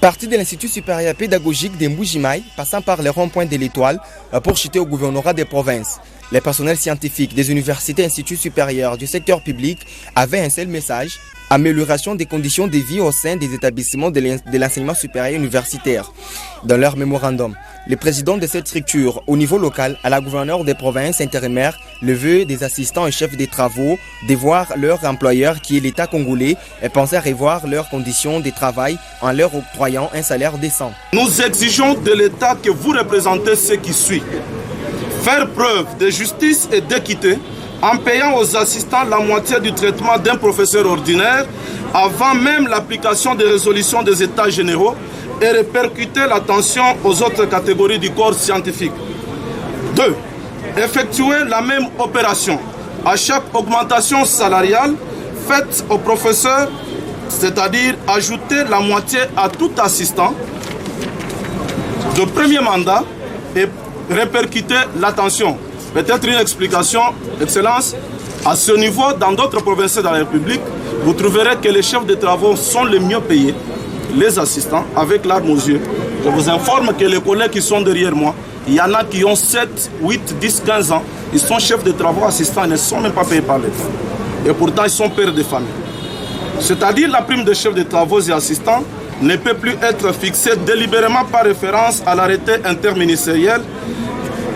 Parti de l'Institut supérieur pédagogique de Mbujimaï, passant par les ronds-points de l'Étoile pour chuter au gouvernorat des provinces. Les personnels scientifiques des universités et instituts supérieurs du secteur public avaient un seul message: amélioration des conditions de vie au sein des établissements de l'enseignement supérieur universitaire. Dans leur mémorandum, le président de cette structure au niveau local à la gouverneure des provinces intérimaires le vœu des assistants et chefs des travaux de voir leur employeur qui est l'État congolais et penser à revoir leurs conditions de travail en leur octroyant un salaire décent. Nous exigeons de l'État que vous représentez ce qui suit. Faire preuve de justice et d'équité en payant aux assistants la moitié du traitement d'un professeur ordinaire avant même l'application des résolutions des États généraux et répercuter l'attention aux autres catégories du corps scientifique. 2. Effectuer la même opération à chaque augmentation salariale faite aux professeurs, c'est-à-dire ajouter la moitié à tout assistant de premier mandat et répercuter l'attention. Peut-être une explication, Excellence. À ce niveau, dans d'autres provinces de la République, vous trouverez que les chefs de travaux sont les mieux payés, les assistants, avec l'arme aux yeux. Je vous informe que les collègues qui sont derrière moi, il y en a qui ont 7, 8, 10, 15 ans. Ils sont chefs de travaux, assistants, ils ne sont même pas payés par l'État. Et pourtant, ils sont pères de famille. C'est-à-dire la prime de chefs de travaux et assistants ne peut plus être fixée délibérément par référence à l'arrêté interministériel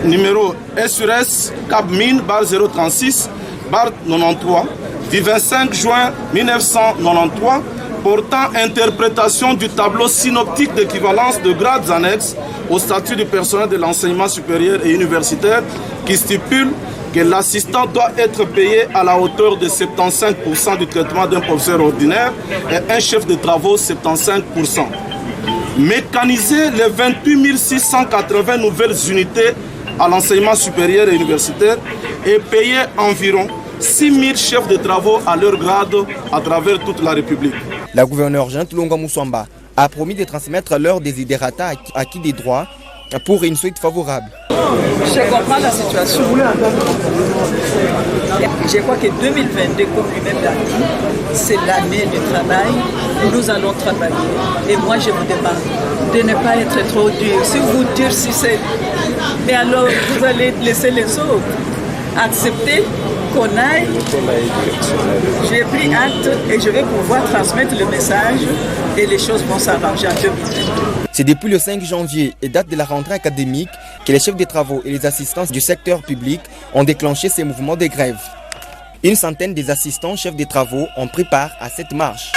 numéro S/S CAP-MIN 036 93 du 25 juin 1993 portant interprétation du tableau synoptique d'équivalence de grades annexes au statut du personnel de l'enseignement supérieur et universitaire qui stipule que l'assistant doit être payé à la hauteur de 75% du traitement d'un professeur ordinaire et un chef de travaux 75%. Mécaniser les 28 680 nouvelles unités à l'enseignement supérieur et universitaire et payer environ 6 000 chefs de travaux à leur grade à travers toute la République. La gouverneure Jean Tulonga Moussamba a promis de transmettre leurs desiderata acquis des droits pour une suite favorable. Je comprends la situation. Je crois que 2022, comme lui-même l'a dit, c'est l'année du travail où nous allons travailler. Et moi, je vous demande de ne pas être trop dur. Si vous durcissez, mais alors vous allez laisser les autres accepter qu'on aille. J'ai pris acte et je vais pouvoir transmettre le message et les choses vont s'arranger en 2022. C'est depuis le 5 janvier et date de la rentrée académique que les chefs de travaux et les assistants du secteur public ont déclenché ces mouvements de grève. Une centaine des assistants chefs de travaux ont pris part à cette marche.